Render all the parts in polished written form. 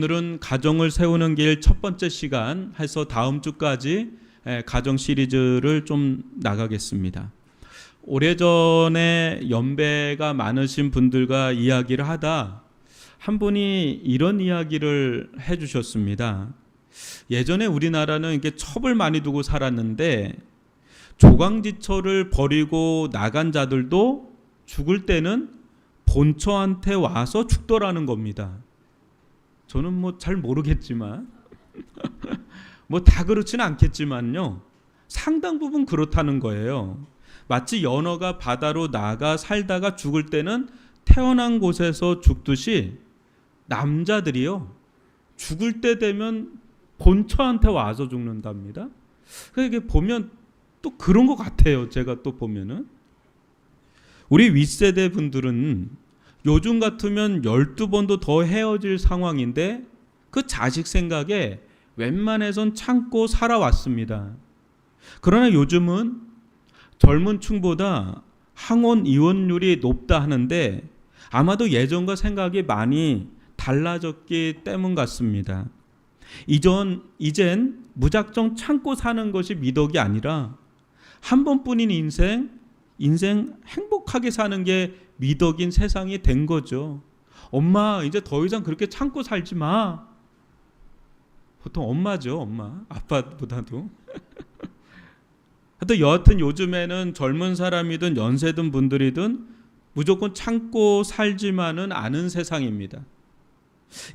오늘은 가정을 세우는 길 첫 번째 시간 해서 다음 주까지 가정 시리즈를 좀 나가겠습니다. 오래전에 연배가 많으신 분들과 이야기를 하다 한 분이 이런 이야기를 해주셨습니다. 예전에 우리나라는 이렇게 첩을 많이 두고 살았는데 조강지처를 버리고 나간 자들도 죽을 때는 본처한테 와서 죽더라는 겁니다. 저는 뭐 잘 모르겠지만 뭐 다 그렇지는 않겠지만요, 상당 부분 그렇다는 거예요. 마치 연어가 바다로 나가 살다가 죽을 때는 태어난 곳에서 죽듯이 남자들이요, 죽을 때 되면 본처한테 와서 죽는답니다. 이게 보면 또 그런 것 같아요. 제가 또 보면은 우리 윗세대 분들은 요즘 같으면 12번도 더 헤어질 상황인데 그 자식 생각에 웬만해선 참고 살아왔습니다. 그러나 요즘은 젊은 층보다 항원 이혼율이 높다 하는데 아마도 예전과 생각이 많이 달라졌기 때문 같습니다. 이젠 무작정 참고 사는 것이 미덕이 아니라 한 번뿐인 인생 행복하게 사는 게 미덕인 세상이 된 거죠. 엄마, 이제 더 이상 그렇게 참고 살지 마. 보통 엄마죠, 엄마. 아빠보다도. 하여튼 여하튼 요즘에는 젊은 사람이든 연세든 분들이든 무조건 참고 살지만은 않은 세상입니다.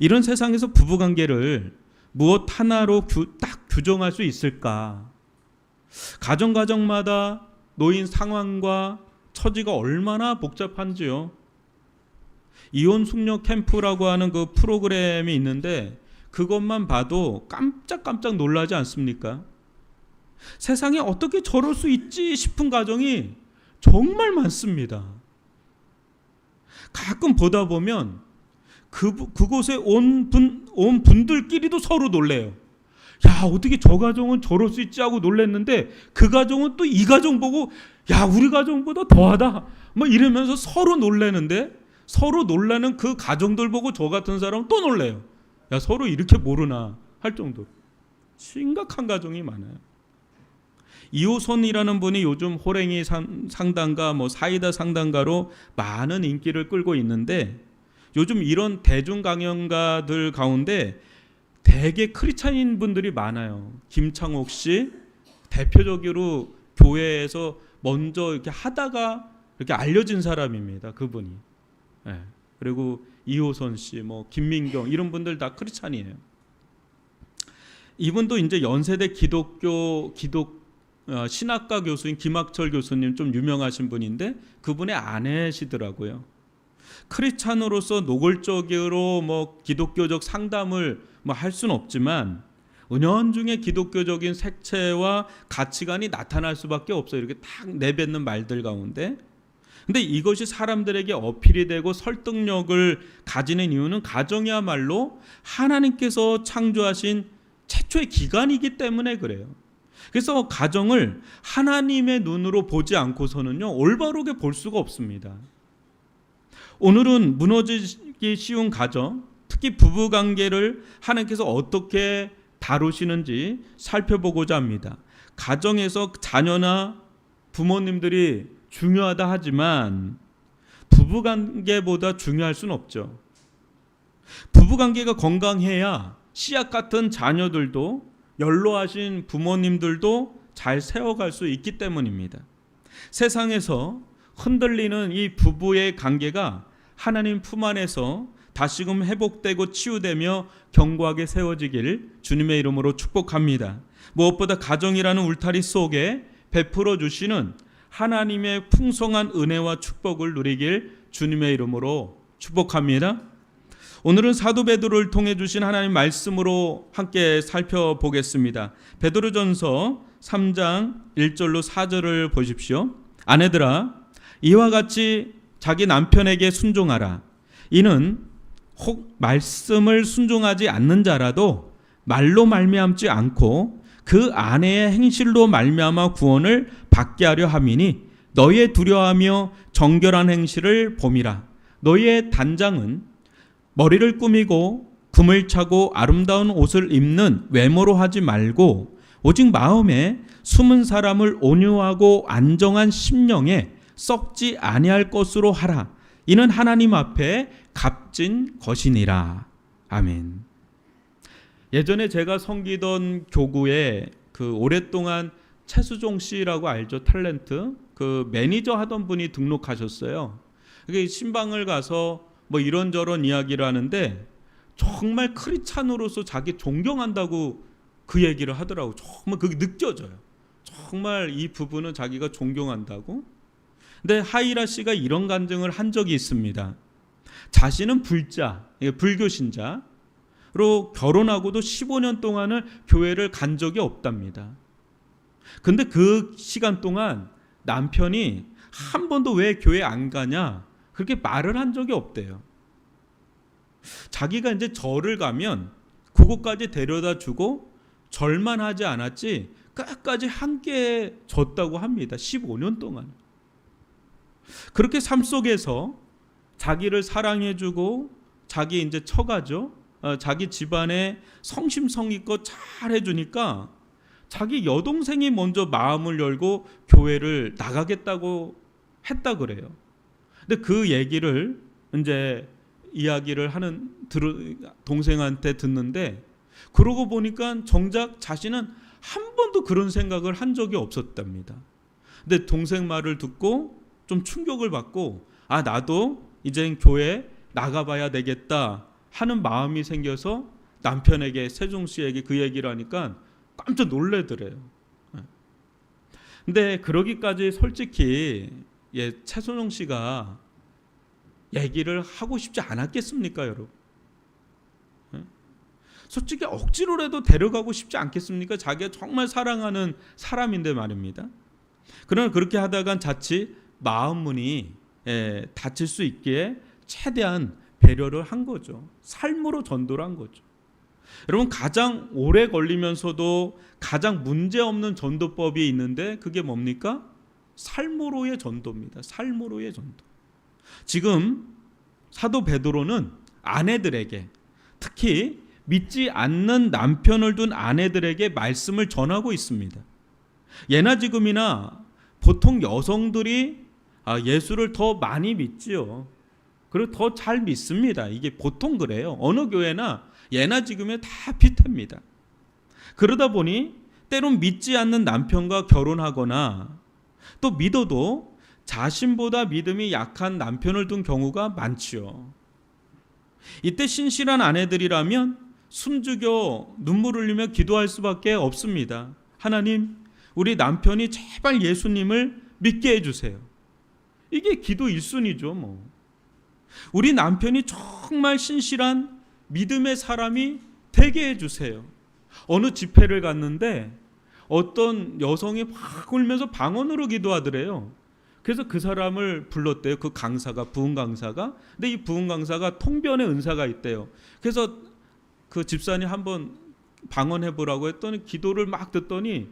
이런 세상에서 부부관계를 무엇 하나로 딱 규정할 수 있을까? 가정마다 놓인 상황과 처지가 얼마나 복잡한지요. 이혼 숙녀 캠프라고 하는 그 프로그램이 있는데 그것만 봐도 깜짝깜짝 놀라지 않습니까? 세상에 어떻게 저럴 수 있지 싶은 가정이 정말 많습니다. 가끔 보다 보면 그곳에 온 분들끼리도 서로 놀래요. 야, 어떻게 저 가정은 저럴 수 있지 하고 놀랬는데 그 가정은 또 이 가정 보고 야, 우리 가정보다 더하다 뭐 이러면서 서로 놀래는데, 서로 놀라는 그 가정들 보고 저 같은 사람은 또 놀래요. 야, 서로 이렇게 모르나 할 정도로 심각한 가정이 많아요. 이호선이라는 분이 요즘 호랭이 상담가, 사이다 상담가로 많은 인기를 끌고 있는데, 요즘 이런 대중 강연가들 가운데 되게 크리스찬인 분들이 많아요. 김창옥 씨 대표적으로 교회에서 먼저 이렇게 하다가 이렇게 알려진 사람입니다. 그분이. 네. 그리고 이호선 씨, 김민경 이런 분들 다 크리스찬이에요. 이분도 이제 연세대 신학과 교수인 김학철 교수님 좀 유명하신 분인데 그분의 아내시더라고요. 크리스찬으로서 노골적으로 기독교적 상담을 할 수는 없지만 은연중에 기독교적인 색채와 가치관이 나타날 수밖에 없어요. 이렇게 딱 내뱉는 말들 가운데. 근데 이것이 사람들에게 어필이 되고 설득력을 가지는 이유는 가정이야말로 하나님께서 창조하신 최초의 기관이기 때문에 그래요. 그래서 가정을 하나님의 눈으로 보지 않고서는요, 올바르게 볼 수가 없습니다. 오늘은 무너지기 쉬운 가정, 특히 부부관계를 하나님께서 어떻게 다루시는지 살펴보고자 합니다. 가정에서 자녀나 부모님들이 중요하다 하지만 부부관계보다 중요할 수는 없죠. 부부관계가 건강해야 씨앗 같은 자녀들도, 연로하신 부모님들도 잘 세워갈 수 있기 때문입니다. 세상에서 흔들리는 이 부부의 관계가 하나님 품 안에서 다시금 회복되고 치유되며 견고하게 세워지길 주님의 이름으로 축복합니다. 무엇보다 가정이라는 울타리 속에 베풀어 주시는 하나님의 풍성한 은혜와 축복을 누리길 주님의 이름으로 축복합니다. 오늘은 사도 베드로를 통해 주신 하나님 말씀으로 함께 살펴보겠습니다. 베드로전서 3장 1절로 4절을 보십시오. 아내들아, 이와 같이 자기 남편에게 순종하라. 이는 혹 말씀을 순종하지 않는 자라도 말로 말미암지 않고 그 아내의 행실로 말미암아 구원을 받게 하려 함이니 너희의 두려워하며 정결한 행실을 봄이라. 너희의 단장은 머리를 꾸미고 품을 차고 아름다운 옷을 입는 외모로 하지 말고 오직 마음에 숨은 사람을 온유하고 안정한 심령에 썩지 아니할 것으로 하라. 이는 하나님 앞에 값진 것이니라. 아멘. 예전에 제가 섬기던 교구에 그 오랫동안 최수종 씨라고 알죠? 탤런트 그 매니저 하던 분이 등록하셨어요. 그게 신방을 가서 뭐 이런저런 이야기를 하는데 정말 크리스찬으로서 자기 존경한다고 그 얘기를 하더라고. 정말 그게 느껴져요. 정말 이 부분은 자기가 존경한다고. 근데 하이라 씨가 이런 간증을 한 적이 있습니다. 자신은 불교 신자로 결혼하고도 15년 동안을 교회를 간 적이 없답니다. 근데 그 시간 동안 남편이 한 번도 왜 교회 안 가냐 그렇게 말을 한 적이 없대요. 자기가 이제 절을 가면 그곳까지 데려다 주고 절만 하지 않았지 끝까지 함께 졌다고 합니다. 15년 동안. 그렇게 삶 속에서 자기를 사랑해주고 자기 이제 처가죠. 자기 집안에 성심성의껏 잘 해주니까 자기 여동생이 먼저 마음을 열고 교회를 나가겠다고 했다 그래요. 근데 그 얘기를 이제 이야기를 하는 동생한테 듣는데 그러고 보니까 정작 자신은 한 번도 그런 생각을 한 적이 없었답니다. 근데 동생 말을 듣고 좀 충격을 받고 나도 이젠 교회 나가봐야 되겠다 하는 마음이 생겨서 남편에게 세종 씨에게 그 얘기를 하니까 깜짝 놀래더래요. 근데 그러기까지 솔직히 최선홍 씨가 얘기를 하고 싶지 않았겠습니까, 여러분? 솔직히 억지로라도 데려가고 싶지 않겠습니까? 자기가 정말 사랑하는 사람인데 말입니다. 그러나 그렇게 하다간 자칫 마음 문이 닫힐 수 있기에 최대한 배려를 한 거죠. 삶으로 전도를 한 거죠. 여러분 가장 오래 걸리면서도 가장 문제없는 전도법이 있는데 그게 뭡니까? 삶으로의 전도입니다. 삶으로의 전도. 지금 사도 베드로는 아내들에게 특히 믿지 않는 남편을 둔 아내들에게 말씀을 전하고 있습니다. 예나 지금이나 보통 여성들이 예수를 더 많이 믿지요. 그리고 더 잘 믿습니다. 이게 보통 그래요. 어느 교회나 예나 지금에 다 비슷합니다. 그러다 보니 때론 믿지 않는 남편과 결혼하거나 또 믿어도 자신보다 믿음이 약한 남편을 둔 경우가 많지요. 이때 신실한 아내들이라면 숨죽여 눈물 흘리며 기도할 수밖에 없습니다. 하나님, 우리 남편이 제발 예수님을 믿게 해주세요. 이게 기도 1순위죠. 뭐. 우리 남편이 정말 신실한 믿음의 사람이 되게 해주세요. 어느 집회를 갔는데 어떤 여성이 막 울면서 방언으로 기도하더래요. 그래서 그 사람을 불렀대요. 그 강사가, 부흥 강사가. 근데 이 부흥 강사가 통변의 은사가 있대요. 그래서 그 집사님 한번 방언해보라고 했더니 기도를 막 듣더니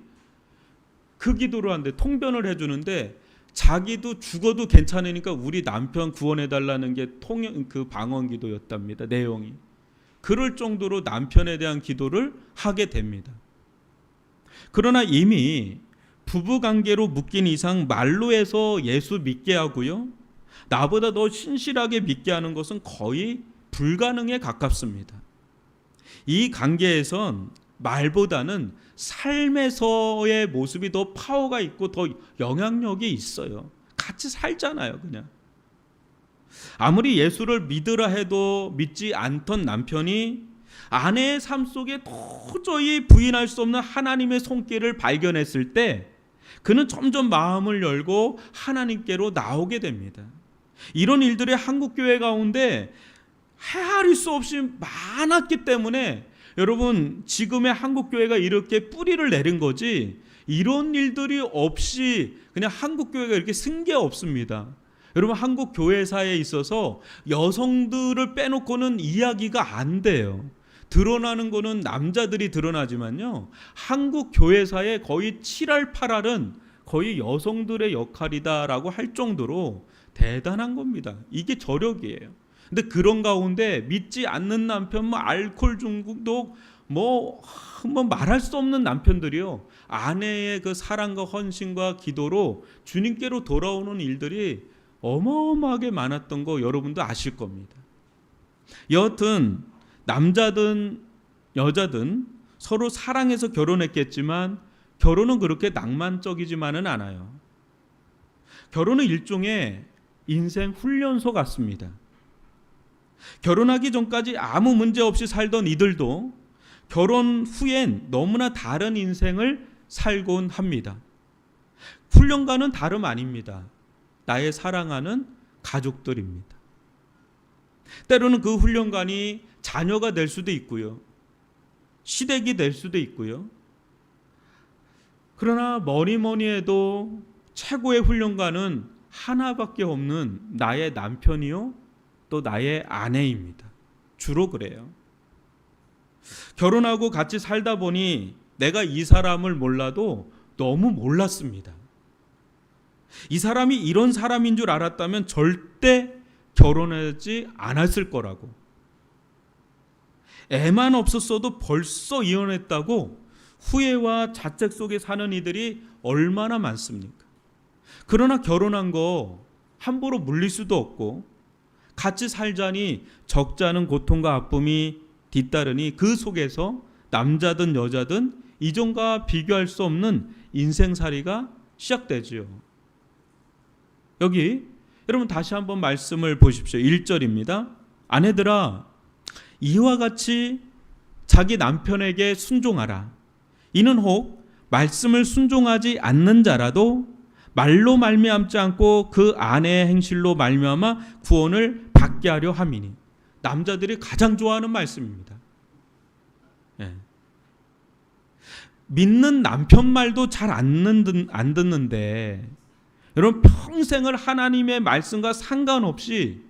그 기도를 하는데 통변을 해주는데 자기도 죽어도 괜찮으니까 우리 남편 구원해달라는 게 그 방언 기도였답니다. 내용이. 그럴 정도로 남편에 대한 기도를 하게 됩니다. 그러나 이미 부부관계로 묶인 이상 말로 해서 예수 믿게 하고요. 나보다 더 신실하게 믿게 하는 것은 거의 불가능에 가깝습니다. 이 관계에선 말보다는 삶에서의 모습이 더 파워가 있고 더 영향력이 있어요. 같이 살잖아요, 그냥. 아무리 예수를 믿으라 해도 믿지 않던 남편이 아내의 삶 속에 도저히 부인할 수 없는 하나님의 손길을 발견했을 때 그는 점점 마음을 열고 하나님께로 나오게 됩니다. 이런 일들이 한국교회 가운데 헤아릴 수 없이 많았기 때문에 여러분 지금의 한국교회가 이렇게 뿌리를 내린 거지 이런 일들이 없이 그냥 한국교회가 이렇게 쓴 게 없습니다. 여러분 한국 교회사에 있어서 여성들을 빼놓고는 이야기가 안 돼요. 드러나는 거는 남자들이 드러나지만요. 한국 교회사의 거의 7할 8할은 거의 여성들의 역할이다라고 할 정도로 대단한 겁니다. 이게 저력이에요. 근데 그런 가운데 믿지 않는 남편, 뭐 알코올 중독, 뭐 말할 수 없는 남편들이요, 아내의 그 사랑과 헌신과 기도로 주님께로 돌아오는 일들이 어마어마하게 많았던 거 여러분도 아실 겁니다. 여하튼 남자든 여자든 서로 사랑해서 결혼했겠지만 결혼은 그렇게 낭만적이지만은 않아요. 결혼은 일종의 인생 훈련소 같습니다. 결혼하기 전까지 아무 문제 없이 살던 이들도 결혼 후엔 너무나 다른 인생을 살곤 합니다. 훈련과는 다름 아닙니다. 나의 사랑하는 가족들입니다. 때로는 그 훈련관이 자녀가 될 수도 있고요, 시댁이 될 수도 있고요. 그러나 뭐니 해도 최고의 훈련관은 하나밖에 없는 나의 남편이요, 또 나의 아내입니다. 주로 그래요. 결혼하고 같이 살다 보니 내가 이 사람을 몰라도 너무 몰랐습니다. 이 사람이 이런 사람인 줄 알았다면 절대 결혼하지 않았을 거라고. 애만 없었어도 벌써 이혼했다고 후회와 자책 속에 사는 이들이 얼마나 많습니까? 그러나 결혼한 거 함부로 물릴 수도 없고 같이 살자니 적지 않은 고통과 아픔이 뒤따르니 그 속에서 남자든 여자든 이전과 비교할 수 없는 인생살이가 시작되지요. 여기 여러분 다시 한번 말씀을 보십시오. 1절입니다. 아내들아, 이와 같이 자기 남편에게 순종하라. 이는 혹 말씀을 순종하지 않는 자라도 말로 말미암지 않고 그 아내의 행실로 말미암아 구원을 받게 하려 함이니. 남자들이 가장 좋아하는 말씀입니다. 예. 믿는 남편 말도 잘 안 듣는데 여러분, 평생을 하나님의 말씀과 상관없이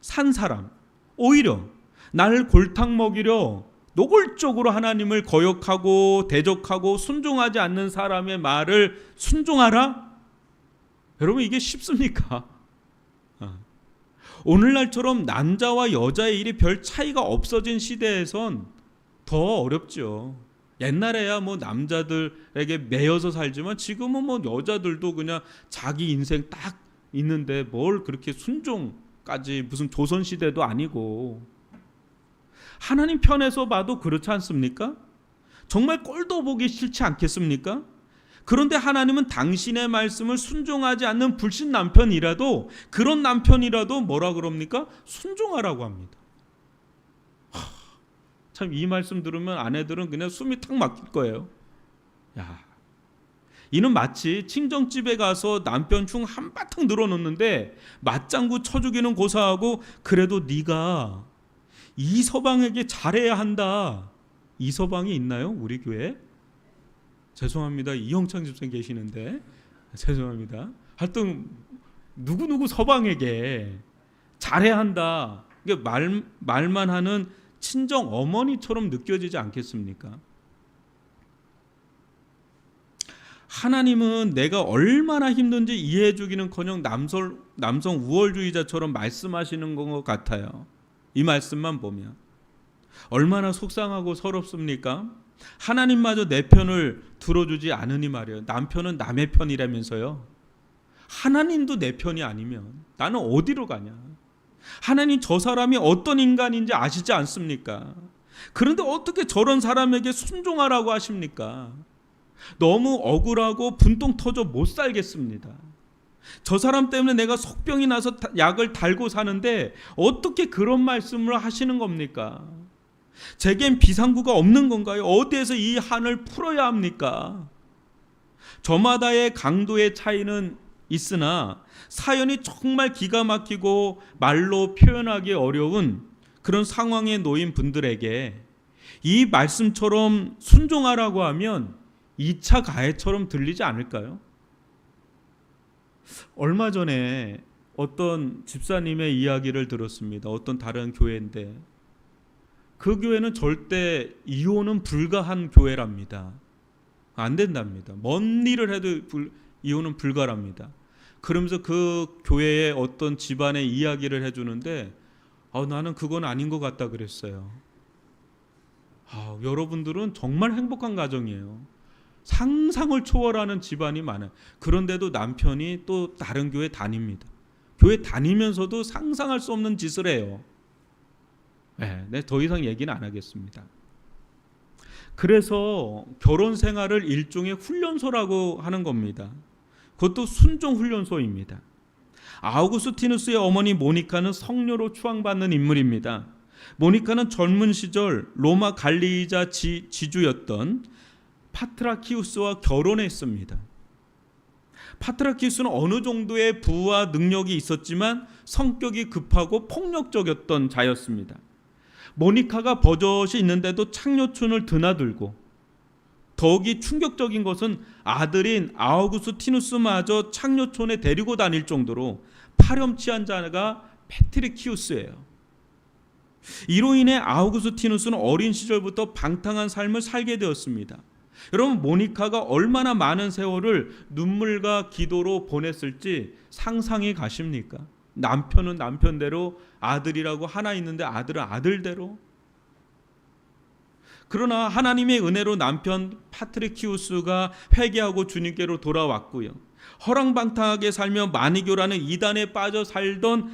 산 사람, 오히려 날 골탕 먹이려 노골적으로 하나님을 거역하고 대적하고 순종하지 않는 사람의 말을 순종하라? 여러분, 이게 쉽습니까? 오늘날처럼 남자와 여자의 일이 별 차이가 없어진 시대에선 더 어렵죠. 옛날에야 뭐 남자들에게 매여서 살지만 지금은 뭐 여자들도 그냥 자기 인생 딱 있는데 뭘 그렇게 순종까지, 무슨 조선시대도 아니고. 하나님 편에서 봐도 그렇지 않습니까? 정말 꼴도 보기 싫지 않겠습니까? 그런데 하나님은 당신의 말씀을 순종하지 않는 불신 남편이라도, 그런 남편이라도 뭐라 그럽니까? 순종하라고 합니다. 참, 이 말씀 들으면 아내들은 그냥 숨이 탁 막힐 거예요. 야, 이는 마치 친정집에 가서 남편 흉 한바탕 늘어놓는데 맞장구 쳐주기는 고사하고 그래도 네가 이 서방에게 잘해야 한다. 이 서방이 있나요? 우리 교회에? 죄송합니다. 이형창 집사님 계시는데 죄송합니다. 하여튼 누구누구 서방에게 잘해야 한다. 이게 말만 하는 친정 어머니처럼 느껴지지 않겠습니까? 하나님은 내가 얼마나 힘든지 이해해 주기는커녕 남성 우월주의자처럼 말씀하시는 것 같아요. 이 말씀만 보면 얼마나 속상하고 서럽습니까? 하나님마저 내 편을 들어주지 않으니 말이에요. 남편은 남의 편이라면서요. 하나님도 내 편이 아니면 나는 어디로 가냐? 하나님, 저 사람이 어떤 인간인지 아시지 않습니까? 그런데 어떻게 저런 사람에게 순종하라고 하십니까? 너무 억울하고 분통 터져 못 살겠습니다. 저 사람 때문에 내가 속병이 나서 약을 달고 사는데 어떻게 그런 말씀을 하시는 겁니까? 제겐 비상구가 없는 건가요? 어디에서 이 한을 풀어야 합니까? 저마다의 강도의 차이는 있으나 사연이 정말 기가 막히고 말로 표현하기 어려운 그런 상황에 놓인 분들에게 이 말씀처럼 순종하라고 하면 2차 가해처럼 들리지 않을까요? 얼마 전에 어떤 집사님의 이야기를 들었습니다. 어떤 다른 교회인데 그 교회는 절대 이혼은 불가한 교회랍니다. 안 된답니다. 뭔 일을 해도 이혼은 불가랍니다. 그러면서 그 교회의 어떤 집안의 이야기를 해주는데 나는 그건 아닌 것 같다 그랬어요. 여러분들은 정말 행복한 가정이에요. 상상을 초월하는 집안이 많아요. 그런데도 남편이 또 다른 교회 다닙니다. 교회 다니면서도 상상할 수 없는 짓을 해요. 네, 더 이상 얘기는 안 하겠습니다. 그래서 결혼 생활을 일종의 훈련소라고 하는 겁니다. 그것도 순종 훈련소입니다. 아우구스티누스의 어머니 모니카는 성녀로 추앙받는 인물입니다. 모니카는 젊은 시절 로마 관리자 지주였던 파트라키우스와 결혼했습니다. 파트라키우스는 어느 정도의 부와 능력이 있었지만 성격이 급하고 폭력적이었던 자였습니다. 모니카가 버젓이 있는데도 창녀촌을 드나들고, 더욱이 충격적인 것은 아들인 아우구스티누스마저 창녀촌에 데리고 다닐 정도로 파렴치한 자가 페트리키우스예요. 이로 인해 아우구스티누스는 어린 시절부터 방탕한 삶을 살게 되었습니다. 여러분, 모니카가 얼마나 많은 세월을 눈물과 기도로 보냈을지 상상이 가십니까? 남편은 남편대로, 아들이라고 하나 있는데 아들은 아들대로. 그러나 하나님의 은혜로 남편 파트리키우스가 회개하고 주님께로 돌아왔고요. 허랑방탕하게 살며 마니교라는 이단에 빠져 살던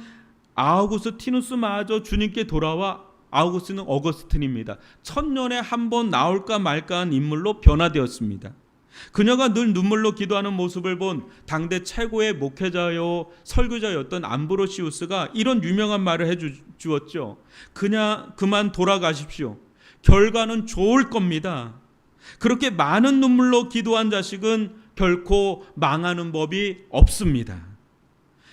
아우구스티누스마저 주님께 돌아와 아우구스는 어거스틴입니다. 천년에 한 번 나올까 말까한 인물로 변화되었습니다. 그녀가 늘 눈물로 기도하는 모습을 본 당대 최고의 목회자요 설교자였던 암브로시우스가 이런 유명한 말을 해주었죠. 그만 돌아가십시오. 결과는 좋을 겁니다. 그렇게 많은 눈물로 기도한 자식은 결코 망하는 법이 없습니다.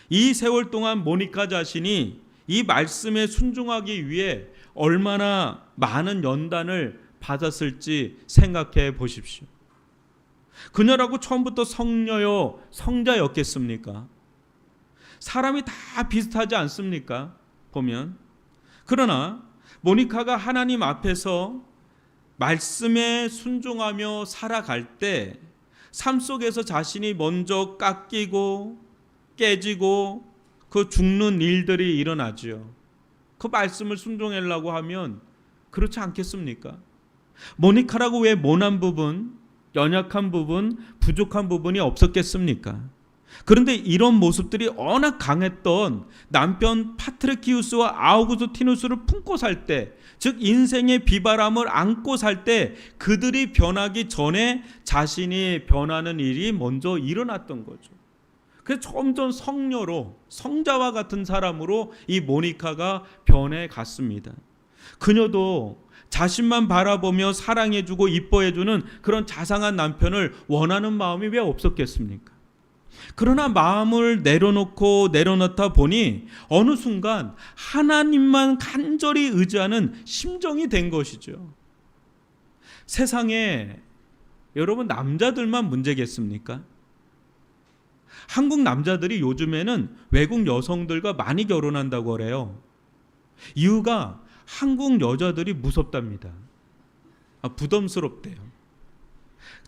이 세월 동안 모니카 자신이 이 말씀에 순종하기 위해 얼마나 많은 연단을 받았을지 생각해 보십시오. 그녀라고 처음부터 성녀요 성자였겠습니까? 사람이 다 비슷하지 않습니까? 보면. 그러나 모니카가 하나님 앞에서 말씀에 순종하며 살아갈 때 삶 속에서 자신이 먼저 깎이고 깨지고 그 죽는 일들이 일어나죠. 그 말씀을 순종하려고 하면 그렇지 않겠습니까? 모니카라고 왜 모난 부분, 연약한 부분, 부족한 부분이 없었겠습니까? 그런데 이런 모습들이 워낙 강했던 남편 파트리키우스와 아우구스티누스를 품고 살 때, 즉 인생의 비바람을 안고 살 때 그들이 변하기 전에 자신이 변하는 일이 먼저 일어났던 거죠. 그래서 점점 성녀로, 성자와 같은 사람으로 이 모니카가 변해갔습니다. 그녀도 자신만 바라보며 사랑해주고 이뻐해주는 그런 자상한 남편을 원하는 마음이 왜 없었겠습니까? 그러나 마음을 내려놓다 보니 어느 순간 하나님만 간절히 의지하는 심정이 된 것이죠. 세상에 여러분 남자들만 문제겠습니까? 한국 남자들이 요즘에는 외국 여성들과 많이 결혼한다고 그래요. 이유가 한국 여자들이 무섭답니다. 부담스럽대요.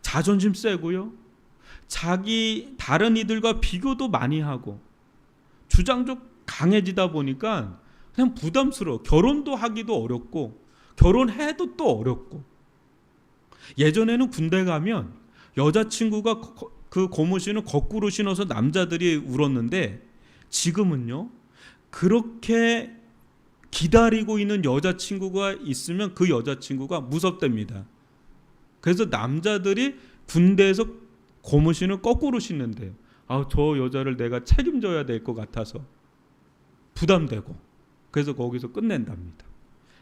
자존심 세고요. 자기 다른 이들과 비교도 많이 하고 주장적 강해지다 보니까 그냥 부담스러워. 결혼도 하기도 어렵고 결혼해도 또 어렵고. 예전에는 군대 가면 여자친구가 그 고무신을 거꾸로 신어서 남자들이 울었는데 지금은요. 그렇게 기다리고 있는 여자친구가 있으면 그 여자친구가 무섭답니다. 그래서 남자들이 군대에서 고무신을 거꾸로 신는데요. 저 여자를 내가 책임져야 될 것 같아서 부담되고 그래서 거기서 끝낸답니다.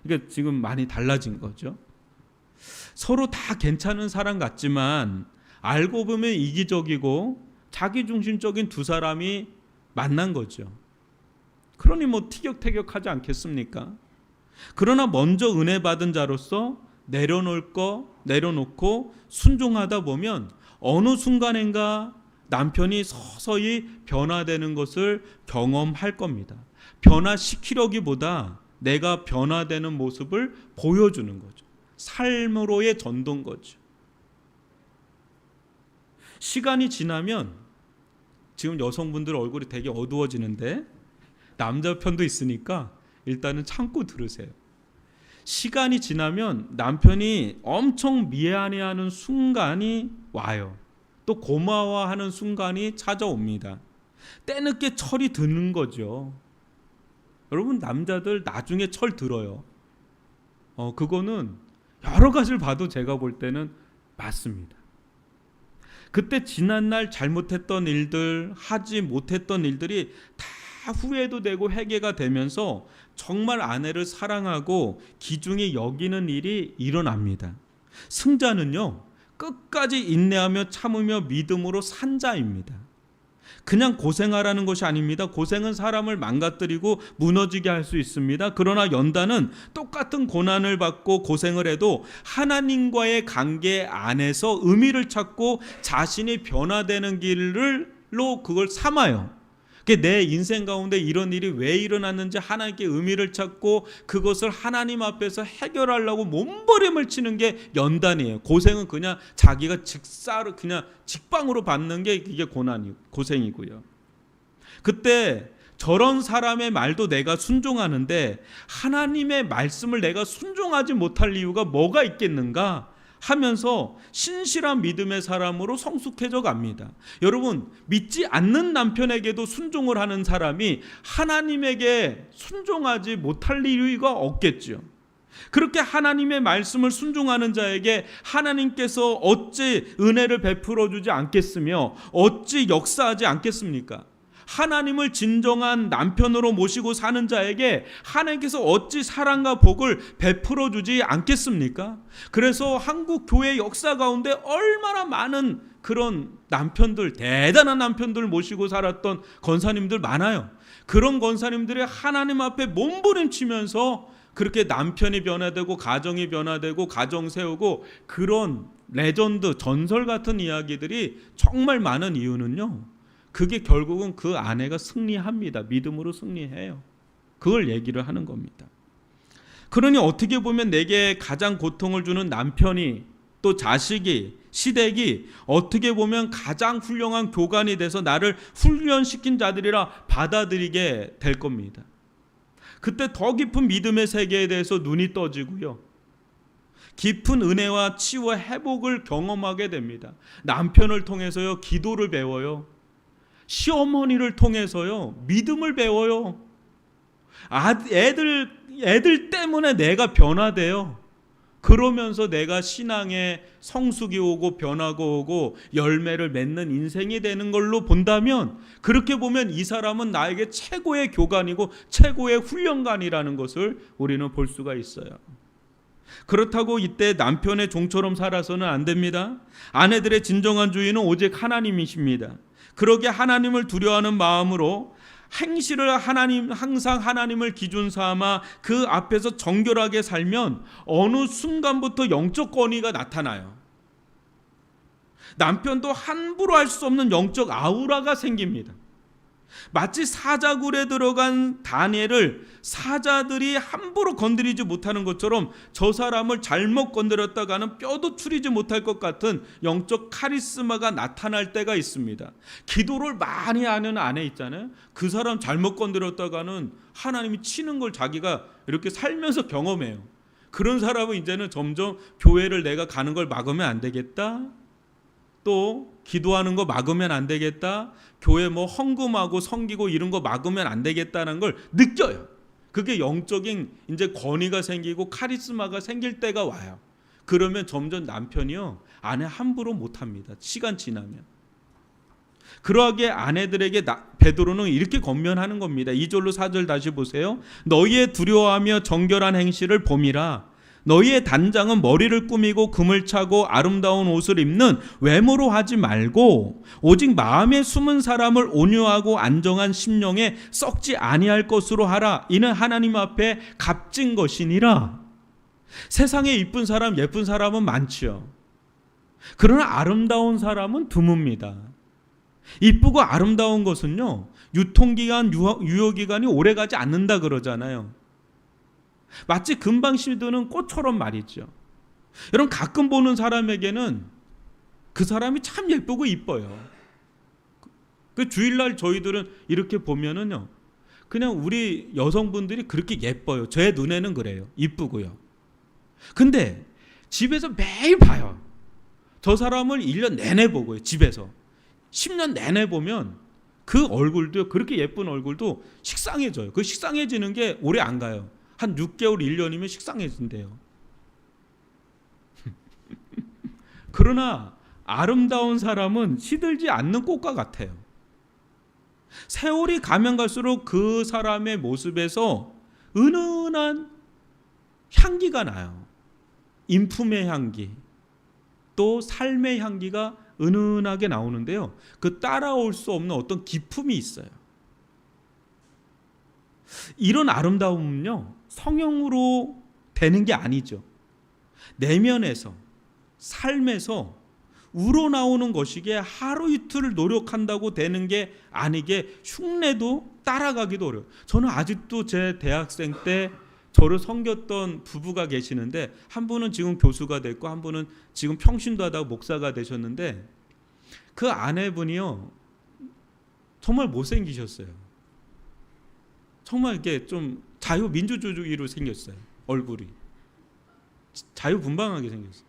그러니까 지금 많이 달라진 거죠. 서로 다 괜찮은 사람 같지만 알고 보면 이기적이고 자기중심적인 두 사람이 만난 거죠. 그러니 티격태격하지 않겠습니까? 그러나 먼저 은혜 받은 자로서 내려놓고 순종하다 보면 어느 순간인가 남편이 서서히 변화되는 것을 경험할 겁니다. 변화시키려기보다 내가 변화되는 모습을 보여주는 거죠. 삶으로의 전도인 거죠. 시간이 지나면 지금 여성분들 얼굴이 되게 어두워지는데 남자 편도 있으니까 일단은 참고 들으세요. 시간이 지나면 남편이 엄청 미안해하는 순간이 와요. 또 고마워하는 순간이 찾아옵니다. 때늦게 철이 드는 거죠. 여러분, 남자들 나중에 철 들어요. 그거는 여러 가지를 봐도 제가 볼 때는 맞습니다. 그때 지난날 잘못했던 일들, 하지 못했던 일들이 다 후회도 되고 회개가 되면서 정말 아내를 사랑하고 귀중히 여기는 일이 일어납니다. 승자는요, 끝까지 인내하며 참으며 믿음으로 산 자입니다. 그냥 고생하라는 것이 아닙니다. 고생은 사람을 망가뜨리고 무너지게 할 수 있습니다. 그러나 연단은 똑같은 고난을 받고 고생을 해도 하나님과의 관계 안에서 의미를 찾고 자신이 변화되는 길로 그걸 삼아요. 내 인생 가운데 이런 일이 왜 일어났는지 하나님께 의미를 찾고 그것을 하나님 앞에서 해결하려고 몸부림을 치는 게 연단이에요. 고생은 그냥 자기가 그냥 직방으로 받는 게 이게 고생이고요. 그때 저런 사람의 말도 내가 순종하는데 하나님의 말씀을 내가 순종하지 못할 이유가 뭐가 있겠는가 하면서 신실한 믿음의 사람으로 성숙해져 갑니다. 여러분, 믿지 않는 남편에게도 순종을 하는 사람이 하나님에게 순종하지 못할 이유가 없겠죠. 그렇게 하나님의 말씀을 순종하는 자에게 하나님께서 어찌 은혜를 베풀어 주지 않겠으며 어찌 역사하지 않겠습니까? 하나님을 진정한 남편으로 모시고 사는 자에게 하나님께서 어찌 사랑과 복을 베풀어 주지 않겠습니까? 그래서 한국 교회 역사 가운데 얼마나 많은 그런 남편들, 대단한 남편들 모시고 살았던 권사님들 많아요. 그런 권사님들이 하나님 앞에 몸부림치면서 그렇게 남편이 변화되고 가정이 변화되고 가정 세우고 그런 레전드, 전설 같은 이야기들이 정말 많은 이유는요, 그게 결국은 그 아내가 승리합니다. 믿음으로 승리해요. 그걸 얘기를 하는 겁니다. 그러니 어떻게 보면 내게 가장 고통을 주는 남편이, 또 자식이, 시댁이 어떻게 보면 가장 훌륭한 교관이 돼서 나를 훈련시킨 자들이라 받아들이게 될 겁니다. 그때 더 깊은 믿음의 세계에 대해서 눈이 떠지고요, 깊은 은혜와 치유와 회복을 경험하게 됩니다. 남편을 통해서요, 기도를 배워요. 시어머니를 통해서요, 믿음을 배워요. 애들 때문에 내가 변화돼요. 그러면서 내가 신앙에 성숙이 오고 변화가 오고 열매를 맺는 인생이 되는 걸로 본다면, 그렇게 보면 이 사람은 나에게 최고의 교관이고 최고의 훈련관이라는 것을 우리는 볼 수가 있어요. 그렇다고 이때 남편의 종처럼 살아서는 안 됩니다. 아내들의 진정한 주인은 오직 하나님이십니다. 그러게 하나님을 두려워하는 마음으로 행실을 항상 하나님을 기준 삼아 그 앞에서 정결하게 살면 어느 순간부터 영적 권위가 나타나요. 남편도 함부로 할 수 없는 영적 아우라가 생깁니다. 마치 사자굴에 들어간 다니엘을 사자들이 함부로 건드리지 못하는 것처럼 저 사람을 잘못 건드렸다가는 뼈도 추리지 못할 것 같은 영적 카리스마가 나타날 때가 있습니다. 기도를 많이 하는 아내 있잖아요. 그 사람 잘못 건드렸다가는 하나님이 치는 걸 자기가 이렇게 살면서 경험해요. 그런 사람은 이제는 점점 교회를 내가 가는 걸 막으면 안 되겠다, 또 기도하는 거 막으면 안 되겠다, 교회 뭐 헌금하고 섬기고 이런 거 막으면 안 되겠다는 걸 느껴요. 그게 영적인 이제 권위가 생기고 카리스마가 생길 때가 와요. 그러면 점점 남편이요, 아내 함부로 못합니다. 시간 지나면. 그러하게 아내들에게 베드로는 이렇게 권면하는 겁니다. 2절로 4절 다시 보세요. 너희의 두려워하며 정결한 행실을 봄이라. 너희의 단장은 머리를 꾸미고 금을 차고 아름다운 옷을 입는 외모로 하지 말고 오직 마음에 숨은 사람을 온유하고 안정한 심령에 썩지 아니할 것으로 하라. 이는 하나님 앞에 값진 것이니라. 세상에 이쁜 사람, 예쁜 사람은 많지요. 그러나 아름다운 사람은 드뭅니다. 이쁘고 아름다운 것은요, 유통기간, 유효기간이 오래가지 않는다 그러잖아요. 마치 금방 시드는 꽃처럼 말이죠. 여러분, 가끔 보는 사람에게는 그 사람이 참 예쁘고 이뻐요. 그 주일날 저희들은 이렇게 보면은요, 그냥 우리 여성분들이 그렇게 예뻐요. 제 눈에는 그래요. 이쁘고요. 근데 집에서 매일 봐요. 저 사람을 1년 내내 보고요. 집에서 10년 내내 보면 그 얼굴도, 그렇게 예쁜 얼굴도 식상해져요. 그 식상해지는 게 오래 안 가요. 한 6개월 1년이면 식상해진대요. 그러나 아름다운 사람은 시들지 않는 꽃과 같아요. 세월이 가면 갈수록 그 사람의 모습에서 은은한 향기가 나요. 인품의 향기, 또 삶의 향기가 은은하게 나오는데요. 그 따라올 수 없는 어떤 기품이 있어요. 이런 아름다움은요, 성형으로 되는 게 아니죠. 내면에서, 삶에서 우러나오는 것이기에 하루 이틀 노력한다고 되는 게 아니게 흉내도 따라가기도 어려워요. 저는 아직도 제 대학생 때 저를 섬겼던 부부가 계시는데, 한 분은 지금 교수가 됐고 한 분은 지금 평신도 하다가 목사가 되셨는데, 그 아내분이요 정말 못생기셨어요. 정말 이렇게 좀 자유민주주의로 생겼어요. 얼굴이 자유분방하게 생겼어요.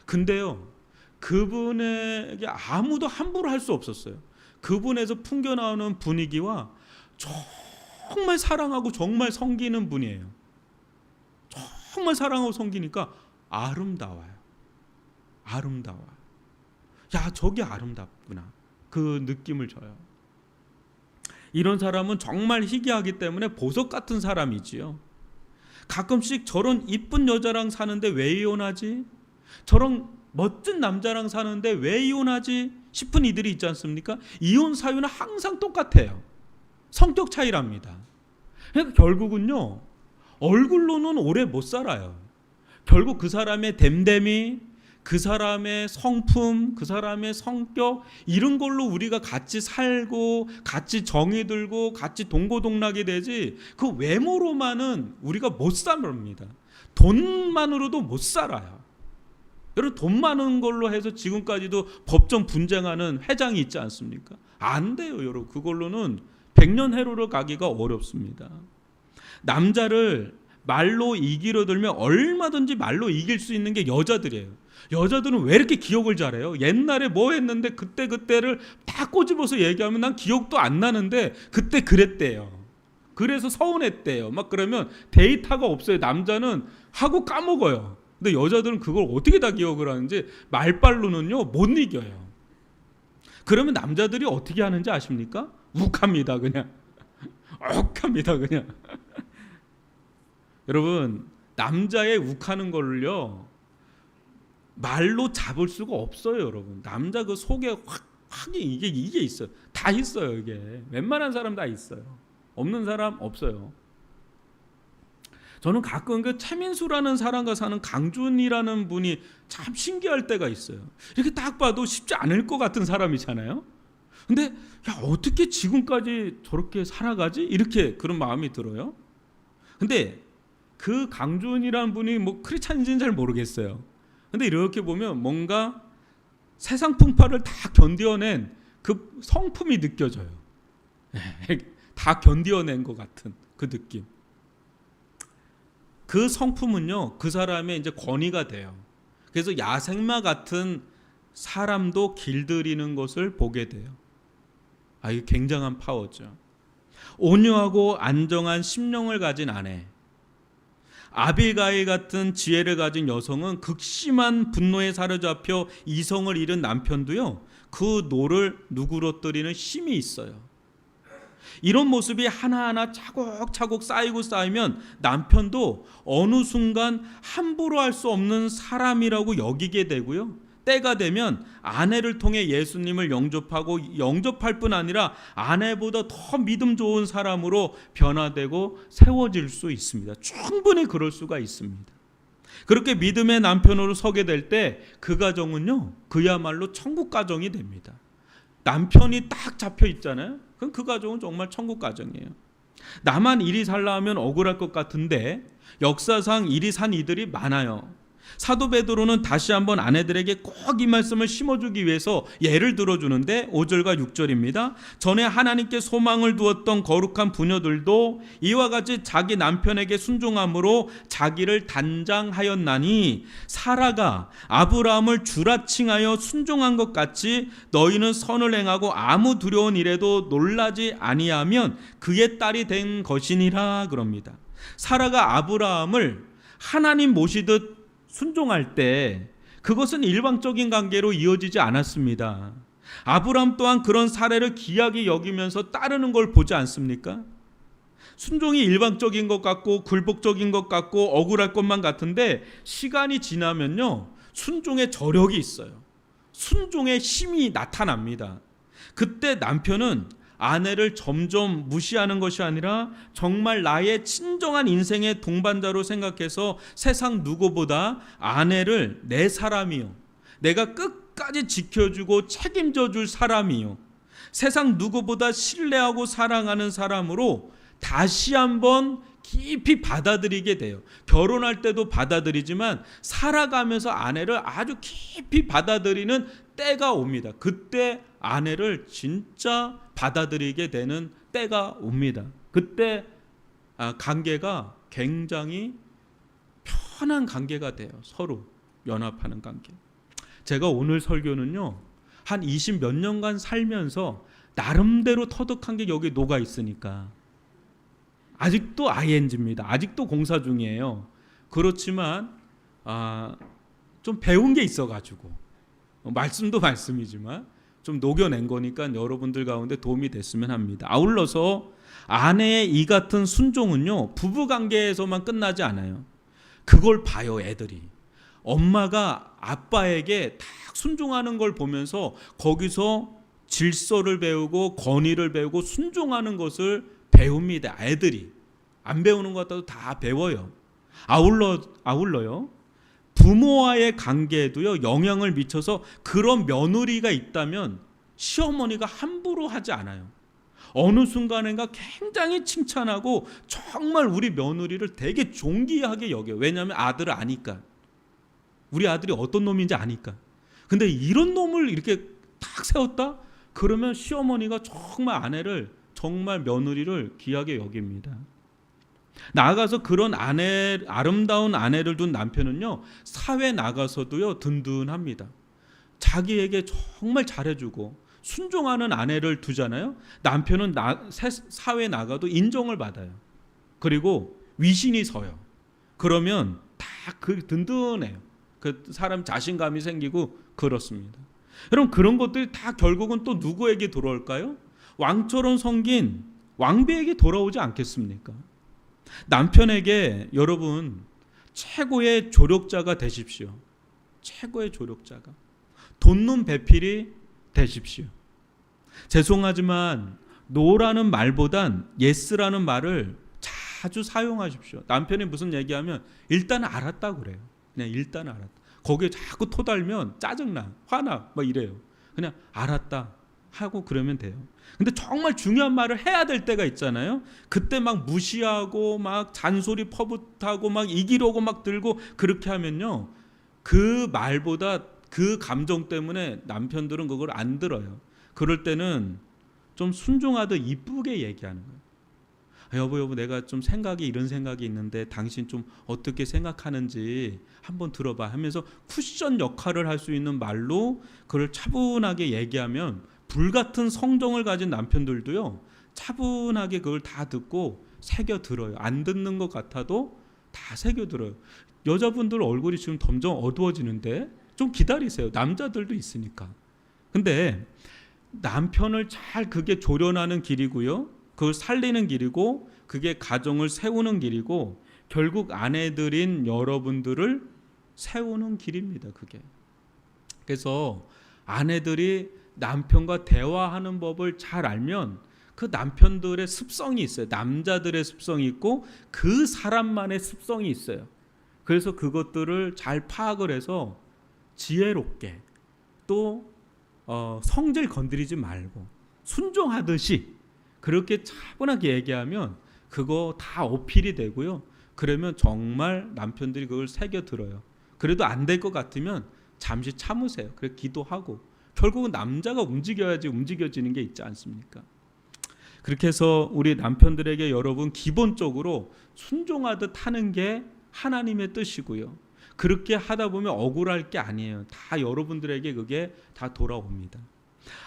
근데요, 그분에게 아무도 함부로 할 수 없었어요. 그분에서 풍겨나오는 분위기와 정말 사랑하고 정말 섬기는 분이에요. 정말 사랑하고 섬기니까 아름다워요. 아름다워요. 야, 저게 아름답구나. 그 느낌을 줘요. 이런 사람은 정말 희귀하기 때문에 보석 같은 사람이지요. 가끔씩 저런 이쁜 여자랑 사는데 왜 이혼하지? 저런 멋진 남자랑 사는데 왜 이혼하지? 싶은 이들이 있지 않습니까? 이혼 사유는 항상 똑같아요. 성격 차이랍니다. 그러니까 결국은요, 얼굴로는 오래 못 살아요. 결국 그 사람의 됨됨이, 그 사람의 성품, 그 사람의 성격, 이런 걸로 우리가 같이 살고 같이 정이 들고 같이 동고동락이 되지, 그 외모로만은 우리가 못 삽니다. 돈만으로도 못 살아요. 여러분, 돈 많은 걸로 해서 지금까지도 법정 분쟁하는 회장이 있지 않습니까? 안 돼요, 여러분. 그걸로는 백년해로로 가기가 어렵습니다. 남자를 말로 이기려 들면 얼마든지 말로 이길 수 있는 게 여자들이에요. 여자들은 왜 이렇게 기억을 잘해요? 옛날에 뭐 했는데 그때를 다 꼬집어서 얘기하면 난 기억도 안 나는데 그때 그랬대요. 그래서 서운했대요. 막 그러면 데이터가 없어요. 남자는 하고 까먹어요. 근데 여자들은 그걸 어떻게 다 기억을 하는지 말빨로는요 못 이겨요. 그러면 남자들이 어떻게 하는지 아십니까? 욱합니다. 그냥 욱합니다. 그냥. 여러분, 남자의 욱하는 걸요 말로 잡을 수가 없어요. 여러분, 남자 그 속에 확 이게 있어요. 다 있어요. 이게 웬만한 사람 다 있어요. 없는 사람 없어요. 저는 가끔 그 최민수라는 사람과 사는 강준이라는 분이 참 신기할 때가 있어요. 이렇게 딱 봐도 쉽지 않을 것 같은 사람이잖아요. 근데 야, 어떻게 지금까지 저렇게 살아가지? 이렇게 그런 마음이 들어요. 근데 그 강준이라는 분이 뭐 크리스찬인지는 잘 모르겠어요. 근데 이렇게 보면 뭔가 세상 풍파를 다 견뎌낸 그 성품이 느껴져요. 다 견뎌낸 것 같은 그 느낌. 그 성품은요, 그 사람의 이제 권위가 돼요. 그래서 야생마 같은 사람도 길들이는 것을 보게 돼요. 이게 굉장한 파워죠. 온유하고 안정한 심령을 가진 아내, 아비가일 같은 지혜를 가진 여성은 극심한 분노에 사로잡혀 이성을 잃은 남편도요, 그 노를 누그러뜨리는 힘이 있어요. 이런 모습이 하나하나 차곡차곡 쌓이면 남편도 어느 순간 함부로 할 수 없는 사람이라고 여기게 되고요, 때가 되면 아내를 통해 예수님을 영접하고 영접할 뿐 아니라 아내보다 더 믿음 좋은 사람으로 변화되고 세워질 수 있습니다. 충분히 그럴 수가 있습니다. 그렇게 믿음의 남편으로 서게 될 때 그 가정은요, 그야말로 천국 가정이 됩니다. 남편이 딱 잡혀 있잖아요. 그럼 그 가정은 정말 천국 가정이에요. 나만 이리 살라 하면 억울할 것 같은데 역사상 이리 산 이들이 많아요. 사도 베드로는 다시 한번 아내들에게 꼭 이 말씀을 심어주기 위해서 예를 들어주는데 5절과 6절입니다. 전에 하나님께 소망을 두었던 거룩한 부녀들도 이와 같이 자기 남편에게 순종함으로 자기를 단장하였나니 사라가 아브라함을 주라칭하여 순종한 것 같이 너희는 선을 행하고 아무 두려운 일에도 놀라지 아니하면 그의 딸이 된 것이니라 그럽니다. 사라가 아브라함을 하나님 모시듯 순종할 때 그것은 일방적인 관계로 이어지지 않았습니다. 아브라함 또한 그런 사례를 귀하게 여기면서 따르는 걸 보지 않습니까? 순종이 일방적인 것 같고 굴복적인 것 같고 억울할 것만 같은데 시간이 지나면요, 순종의 저력이 있어요. 순종의 힘이 나타납니다. 그때 남편은 아내를 점점 무시하는 것이 아니라 정말 나의 친정한 인생의 동반자로 생각해서 세상 누구보다 아내를 내 사람이요, 내가 끝까지 지켜주고 책임져 줄 사람이요, 세상 누구보다 신뢰하고 사랑하는 사람으로 다시 한번 깊이 받아들이게 돼요. 결혼할 때도 받아들이지만 살아가면서 아내를 아주 깊이 받아들이는 때가 옵니다. 그때 아내를 진짜 받아들이게 되는 때가 옵니다. 그때 관계가 굉장히 편한 관계가 돼요. 서로 연합하는 관계. 제가 오늘 설교는요, 한 20 몇 년간 살면서 나름대로 터득한 게 여기 녹아 있으니까 아직도 ING입니다. 아직도 공사 중이에요. 그렇지만 좀 배운 게 있어가지고 말씀도 말씀이지만 좀 녹여낸 거니까 여러분들 가운데 도움이 됐으면 합니다. 아울러서 아내의 이 같은 순종은요, 부부관계에서만 끝나지 않아요. 그걸 봐요, 애들이. 엄마가 아빠에게 딱 순종하는 걸 보면서 거기서 질서를 배우고 권위를 배우고 순종하는 것을 배웁니다. 애들이. 안 배우는 것 같아도 다 배워요. 아울러요, 부모와의 관계에도요 영향을 미쳐서 그런 며느리가 있다면 시어머니가 함부로 하지 않아요. 어느 순간인가 굉장히 칭찬하고 정말 우리 며느리를 되게 존귀하게 여겨요. 왜냐하면 아들을 아니까. 우리 아들이 어떤 놈인지 아니까. 근데 이런 놈을 이렇게 딱 세웠다? 그러면 시어머니가 정말 아내를, 정말 며느리를 귀하게 여깁니다. 나아가서 그런 아름다운 아내를 둔 남편은요, 사회 나가서도요 든든합니다. 자기에게 정말 잘해주고 순종하는 아내를 두잖아요. 남편은 사회 나가도 인정을 받아요. 그리고 위신이 서요. 그러면 다 그 든든해요. 그 사람 자신감이 생기고 그렇습니다. 여러분, 그런 것들이 다 결국은 또 누구에게 돌아올까요? 왕처럼 섬긴 왕비에게 돌아오지 않겠습니까? 남편에게 여러분 최고의 조력자가 되십시오. 최고의 조력자가. 돕는 배필이 되십시오. 죄송하지만 노라는 말보단 예스라는 말을 자주 사용하십시오. 남편이 무슨 얘기하면 일단 알았다 그래요. 그냥 일단 알았다. 거기에 자꾸 토달면 짜증나, 화나, 막 이래요. 그냥 알았다 하고 그러면 돼요. 근데 정말 중요한 말을 해야 될 때가 있잖아요. 그때 막 무시하고 막 잔소리 퍼붓하고 막 이기려고 막 들고 그렇게 하면요, 그 말보다 그 감정 때문에 남편들은 그걸 안 들어요. 그럴 때는 좀 순종하듯 이쁘게 얘기하는 거예요. 여보 내가 좀 이런 생각이 있는데 당신 좀 어떻게 생각하는지 한번 들어봐 하면서 쿠션 역할을 할 수 있는 말로 그걸 차분하게 얘기하면 불같은 성정을 가진 남편들도요 차분하게 그걸 다 듣고 새겨 들어요. 안 듣는 것 같아도 다 새겨 들어요. 여자분들 얼굴이 지금 점점 어두워지는데 좀 기다리세요. 남자들도 있으니까. 근데 남편을 잘 그게 조련하는 길이고요, 그걸 살리는 길이고, 그게 가정을 세우는 길이고, 결국 아내들인 여러분들을 세우는 길입니다. 그게. 그래서 아내들이 남편과 대화하는 법을 잘 알면 그 남편들의 습성이 있어요. 남자들의 습성이 있고 그 사람만의 습성이 있어요. 그래서 그것들을 잘 파악을 해서 지혜롭게 또 성질 건드리지 말고 순종하듯이 그렇게 차분하게 얘기하면 그거 다 어필이 되고요. 그러면 정말 남편들이 그걸 새겨 들어요. 그래도 안 될 것 같으면 잠시 참으세요. 그래 기도하고 결국은 남자가 움직여야지 움직여지는 게 있지 않습니까? 그렇게 해서 우리 남편들에게 여러분 기본적으로 순종하듯 하는 게 하나님의 뜻이고요. 그렇게 하다 보면 억울할 게 아니에요. 다 여러분들에게 그게 다 돌아옵니다.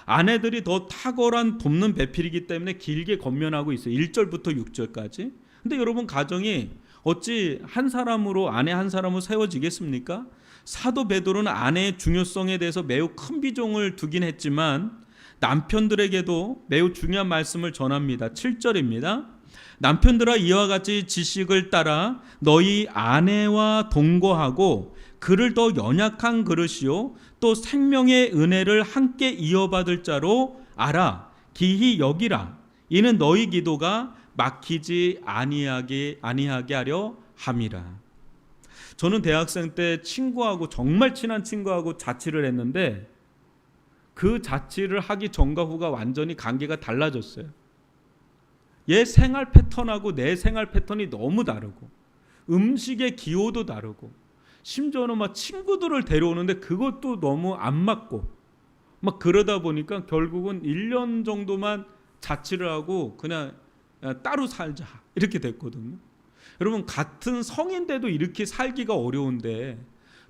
아내들이 더 탁월한 돕는 배필이기 때문에 길게 권면하고 있어요. 1절부터 6절까지. 근데 여러분 가정이 어찌 한 사람으로 아내 한 사람으로 세워지겠습니까? 사도 베드로는 아내의 중요성에 대해서 매우 큰 비중을 두긴 했지만 남편들에게도 매우 중요한 말씀을 전합니다. 7절입니다. 남편들아 이와 같이 지식을 따라 너희 아내와 동거하고 그를 더 연약한 그릇이요 또 생명의 은혜를 함께 이어받을 자로 알아 기히 여기라. 이는 너희 기도가 막히지 아니하게 하려 함이라. 저는 대학생 때 친구하고 정말 친한 친구하고 자취를 했는데 그 자취를 하기 전과 후가 완전히 관계가 달라졌어요. 얘 생활 패턴하고 내 생활 패턴이 너무 다르고 음식의 기호도 다르고 심지어는 막 친구들을 데려오는데 그것도 너무 안 맞고 막 그러다 보니까 결국은 1년 정도만 자취를 하고 그냥 따로 살자 이렇게 됐거든요. 여러분 같은 성인데도 이렇게 살기가 어려운데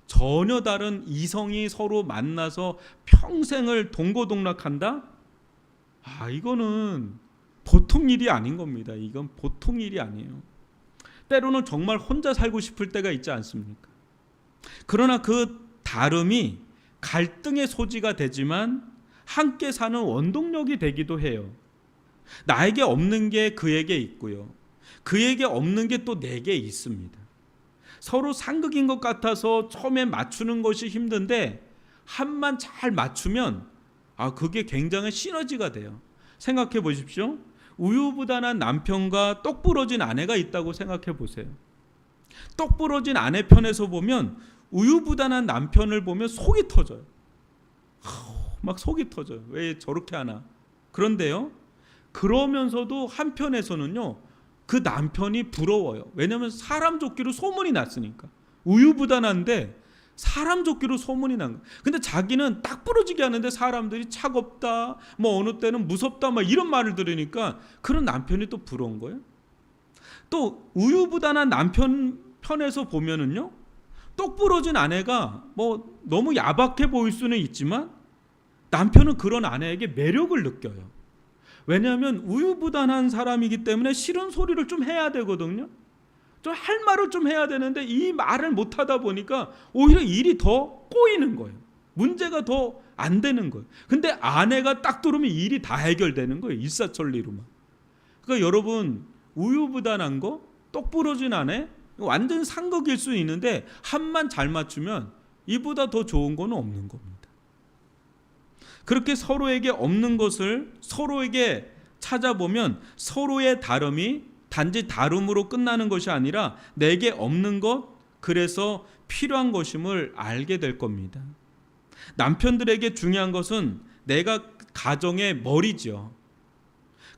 전혀 다른 이성이 서로 만나서 평생을 동고동락한다? 이거는 보통 일이 아닌 겁니다. 이건 보통 일이 아니에요. 때로는 정말 혼자 살고 싶을 때가 있지 않습니까? 그러나 그 다름이 갈등의 소지가 되지만 함께 사는 원동력이 되기도 해요. 나에게 없는 게 그에게 있고요. 그에게 없는 게 또 내게 있습니다. 서로 상극인 것 같아서 처음에 맞추는 것이 힘든데 한만 잘 맞추면 그게 굉장히 시너지가 돼요. 생각해 보십시오. 우유부단한 남편과 똑부러진 아내가 있다고 생각해 보세요. 똑부러진 아내 편에서 보면 우유부단한 남편을 보면 속이 터져요. 막 속이 터져요. 왜 저렇게 하나. 그런데요. 그러면서도 한편에서는요. 그 남편이 부러워요. 왜냐하면 사람 좋기로 소문이 났으니까. 우유부단한데 사람 좋기로 소문이 난 거예요. 근데 자기는 딱 부러지게 하는데 사람들이 차갑다, 뭐 어느 때는 무섭다, 막 이런 말을 들으니까 그런 남편이 또 부러운 거예요. 또 우유부단한 남편 편에서 보면은요, 똑 부러진 아내가 뭐 너무 야박해 보일 수는 있지만 남편은 그런 아내에게 매력을 느껴요. 왜냐하면 우유부단한 사람이기 때문에 싫은 소리를 좀 해야 되거든요. 좀 할 말을 좀 해야 되는데 이 말을 못 하다 보니까 오히려 일이 더 꼬이는 거예요. 문제가 더 안 되는 거예요. 근데 아내가 딱 들어오면 일이 다 해결되는 거예요. 일사천리로만. 그러니까 여러분 우유부단한 거, 똑 부러진 아내 완전 상극일 수 있는데 한만 잘 맞추면 이보다 더 좋은 건 없는 겁니다. 그렇게 서로에게 없는 것을 서로에게 찾아보면 서로의 다름이 단지 다름으로 끝나는 것이 아니라 내게 없는 것, 그래서 필요한 것임을 알게 될 겁니다. 남편들에게 중요한 것은 내가 가정의 머리죠.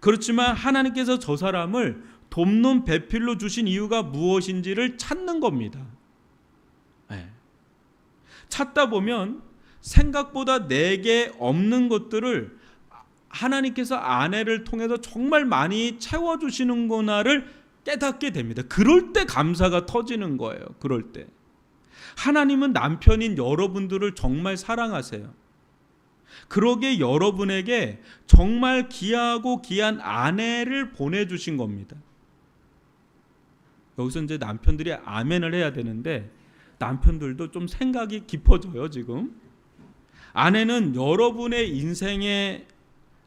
그렇지만 하나님께서 저 사람을 돕는 배필로 주신 이유가 무엇인지를 찾는 겁니다. 찾다 보면 생각보다 내게 없는 것들을 하나님께서 아내를 통해서 정말 많이 채워주시는구나를 깨닫게 됩니다. 그럴 때 감사가 터지는 거예요. 그럴 때 하나님은 남편인 여러분들을 정말 사랑하세요. 그러기에 여러분에게 정말 귀하고 귀한 아내를 보내주신 겁니다. 여기서 이제 남편들이 아멘을 해야 되는데 남편들도 좀 생각이 깊어져요. 지금 아내는 여러분의 인생의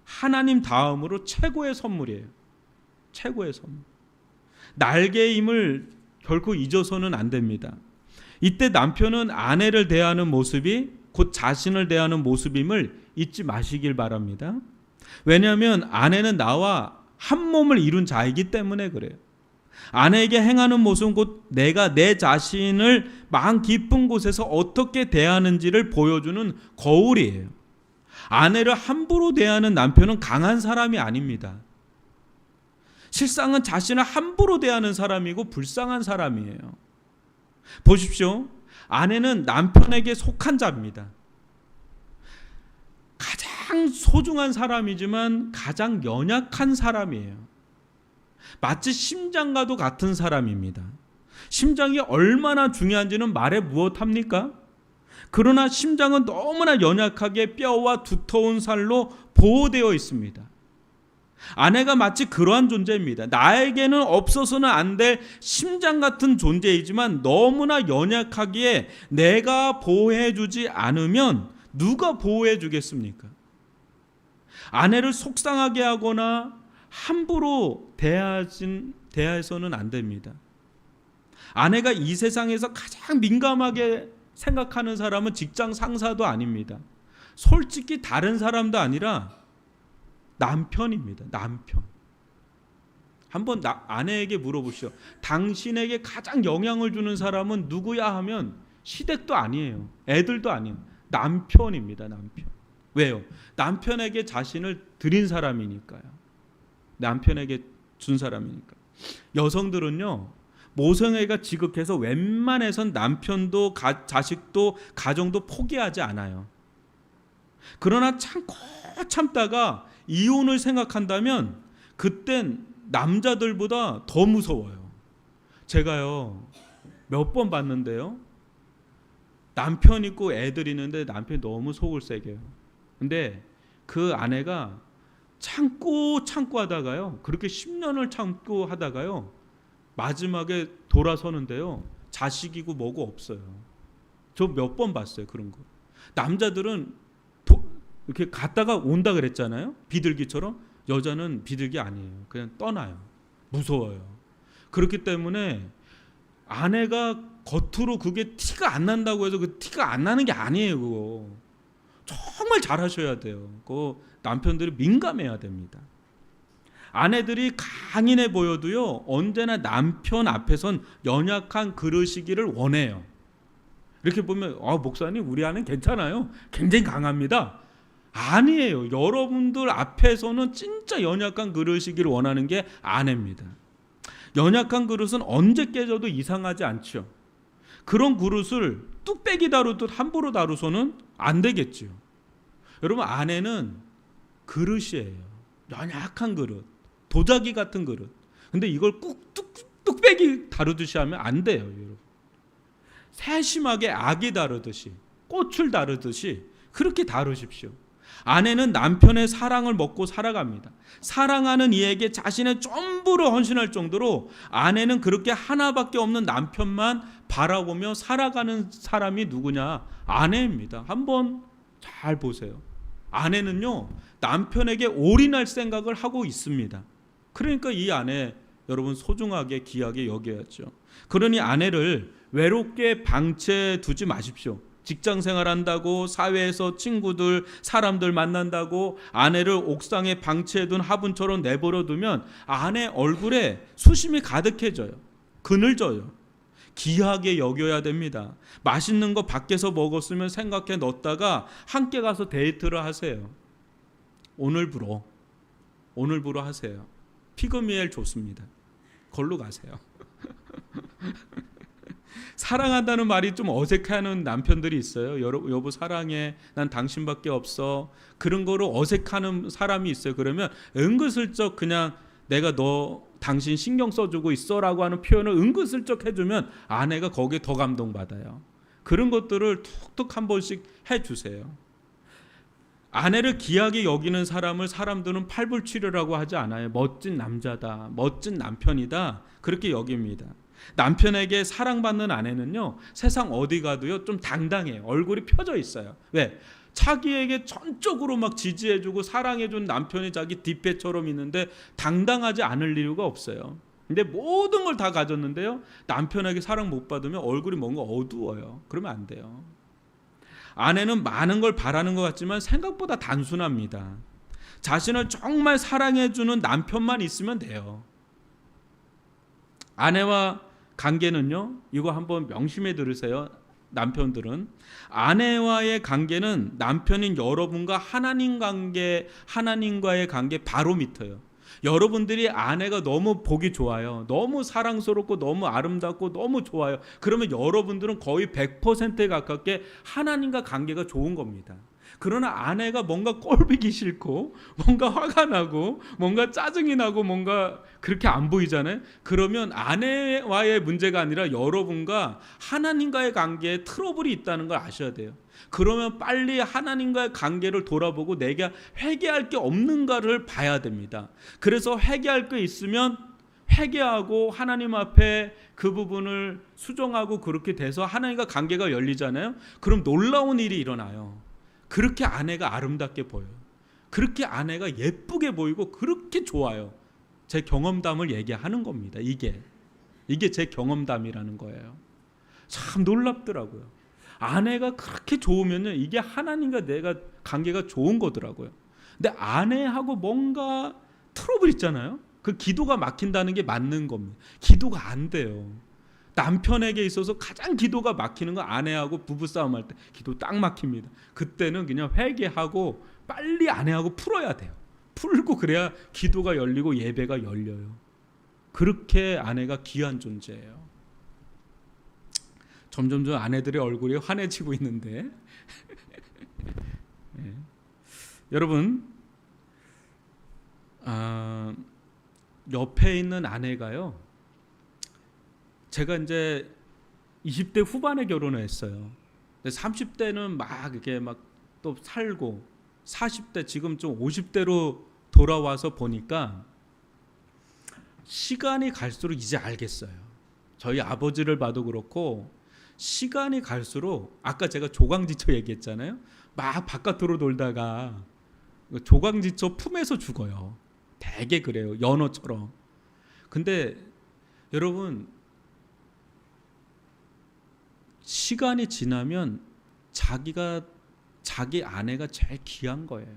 하나님 다음으로 최고의 선물이에요. 최고의 선물. 날개임을 결코 잊어서는 안 됩니다. 이때 남편은 아내를 대하는 모습이 곧 자신을 대하는 모습임을 잊지 마시길 바랍니다. 왜냐하면 아내는 나와 한 몸을 이룬 자이기 때문에 그래요. 아내에게 행하는 모습은 곧 내가 내 자신을 마음 깊은 곳에서 어떻게 대하는지를 보여주는 거울이에요. 아내를 함부로 대하는 남편은 강한 사람이 아닙니다. 실상은 자신을 함부로 대하는 사람이고 불쌍한 사람이에요. 보십시오. 아내는 남편에게 속한 자입니다. 가장 소중한 사람이지만 가장 연약한 사람이에요. 마치 심장과도 같은 사람입니다. 심장이 얼마나 중요한지는 말해 무엇합니까? 그러나 심장은 너무나 연약하게 뼈와 두터운 살로 보호되어 있습니다. 아내가 마치 그러한 존재입니다. 나에게는 없어서는 안 될 심장 같은 존재이지만 너무나 연약하기에 내가 보호해주지 않으면 누가 보호해주겠습니까? 아내를 속상하게 하거나 함부로 대해서는 안 됩니다. 아내가 이 세상에서 가장 민감하게 생각하는 사람은 직장 상사도 아닙니다. 솔직히 다른 사람도 아니라 남편입니다. 남편. 한번 아내에게 물어보시오. 당신에게 가장 영향을 주는 사람은 누구야 하면 시댁도 아니에요. 애들도 아니에요. 남편입니다. 남편. 왜요? 남편에게 자신을 드린 사람이니까요. 남편에게 준 사람이니까. 여성들은요, 모성애가 지극해서 웬만해선 남편도 자식도 가정도 포기하지 않아요. 그러나 참다가 이혼을 생각한다면 그땐 남자들보다 더 무서워요. 제가요 몇 번 봤는데요, 남편 있고 애들 있는데 남편이 너무 속을 새겨요. 근데 그 아내가 참고 하다가요, 그렇게 10년을 참고 하다가요 마지막에 돌아서는데요, 자식이고 뭐고 없어요. 저 몇 번 봤어요 그런 거. 남자들은 이렇게 갔다가 온다 그랬잖아요, 비둘기처럼. 여자는 비둘기 아니에요. 그냥 떠나요. 무서워요. 그렇기 때문에 아내가 겉으로 그게 티가 안 난다고 해서 그 티가 안 나는 게 아니에요. 그거 정말 잘하셔야 돼요. 그 남편들이 민감해야 됩니다. 아내들이 강인해 보여도요, 언제나 남편 앞에선 연약한 그릇이기를 원해요. 이렇게 보면 목사님 우리 아내는 괜찮아요, 굉장히 강합니다. 아니에요. 여러분들 앞에서는 진짜 연약한 그릇이기를 원하는 게 아내입니다. 연약한 그릇은 언제 깨져도 이상하지 않죠. 그런 그릇을 뚝배기 다루듯 함부로 다루서는 안 되겠죠. 여러분, 아내는 그릇이에요. 연약한 그릇, 도자기 같은 그릇. 근데 이걸 꾹 뚝배기 다루듯이 하면 안 돼요. 여러분, 세심하게 아기 다루듯이, 꽃을 다루듯이 그렇게 다루십시오. 아내는 남편의 사랑을 먹고 살아갑니다. 사랑하는 이에게 자신의 전부를 헌신할 정도로 아내는 그렇게 하나밖에 없는 남편만 바라보며 살아가는 사람이 누구냐? 아내입니다. 한번 잘 보세요. 아내는요, 남편에게 올인할 생각을 하고 있습니다. 그러니까 이 아내 여러분 소중하게 귀하게 여겨야죠. 그러니 아내를 외롭게 방치해 두지 마십시오. 직장 생활한다고, 사회에서 친구들, 사람들 만난다고 아내를 옥상에 방치해둔 화분처럼 내버려 두면 아내 얼굴에 수심이 가득해져요. 그늘져요. 귀하게 여겨야 됩니다. 맛있는 거 밖에서 먹었으면 생각해 넣었다가 함께 가서 데이트를 하세요. 오늘부로 하세요. 피그미엘 좋습니다. 걸로 가세요. 사랑한다는 말이 좀 어색해하는 남편들이 있어요. 여보 사랑해, 난 당신밖에 없어. 그런 거로 어색하는 사람이 있어요. 그러면 은근슬쩍 그냥 내가 당신 신경 써주고 있어라고 하는 표현을 은근슬쩍 해주면 아내가 거기에 더 감동받아요. 그런 것들을 툭툭 한 번씩 해주세요. 아내를 귀하게 여기는 사람들은 팔불출이라고 하지 않아요. 멋진 남자다, 멋진 남편이다, 그렇게 여깁니다. 남편에게 사랑받는 아내는요, 세상 어디 가도요 좀 당당해요. 얼굴이 펴져 있어요. 왜? 자기에게 전적으로 막 지지해주고 사랑해준 남편이 자기 뒷배처럼 있는데 당당하지 않을 이유가 없어요. 근데 모든 걸 다 가졌는데요, 남편에게 사랑 못 받으면 얼굴이 뭔가 어두워요. 그러면 안 돼요. 아내는 많은 걸 바라는 것 같지만 생각보다 단순합니다. 자신을 정말 사랑해주는 남편만 있으면 돼요. 아내와 관계는요, 이거 한번 명심해 들으세요. 남편들은 아내와의 관계는 남편인 여러분과 하나님과의 관계 바로미터예요. 여러분들이 아내가 너무 보기 좋아요. 너무 사랑스럽고 너무 아름답고 너무 좋아요. 그러면 여러분들은 거의 100%에 가깝게 하나님과 관계가 좋은 겁니다. 그러나 아내가 뭔가 꼴보기 싫고 뭔가 화가 나고 뭔가 짜증이 나고 뭔가 그렇게 안 보이잖아요. 그러면 아내와의 문제가 아니라 여러분과 하나님과의 관계에 트러블이 있다는 걸 아셔야 돼요. 그러면 빨리 하나님과의 관계를 돌아보고 내가 회개할 게 없는가를 봐야 됩니다. 그래서 회개할 게 있으면 회개하고 하나님 앞에 그 부분을 수정하고 그렇게 돼서 하나님과 관계가 열리잖아요. 그럼 놀라운 일이 일어나요. 그렇게 아내가 아름답게 보여요. 그렇게 아내가 예쁘게 보이고 그렇게 좋아요. 제 경험담을 얘기하는 겁니다. 이게 제 경험담이라는 거예요. 참 놀랍더라고요. 아내가 그렇게 좋으면요, 이게 하나님과 내가 관계가 좋은 거더라고요. 근데 아내하고 뭔가 트러블 있잖아요. 그 기도가 막힌다는 게 맞는 겁니다. 기도가 안 돼요. 남편에게 있어서 가장 기도가 막히는 건 아내하고 부부싸움 할 때 기도 딱 막힙니다. 그때는 그냥 회개하고 빨리 아내하고 풀어야 돼요. 풀고 그래야 기도가 열리고 예배가 열려요. 그렇게 아내가 귀한 존재예요. 점점 아내들의 얼굴이 환해지고 있는데 네. 여러분 옆에 있는 아내가요, 제가 이제 20대 후반에 결혼을 했어요. 30대는 막 이렇게 막 또 살고 40대 지금 좀 50대로 돌아와서 보니까 시간이 갈수록 이제 알겠어요. 저희 아버지를 봐도 그렇고 시간이 갈수록 아까 제가 조강지처 얘기했잖아요. 막 바깥으로 놀다가 조강지처 품에서 죽어요. 되게 그래요. 연어처럼. 근데 여러분 시간이 지나면 자기 아내가 제일 귀한 거예요.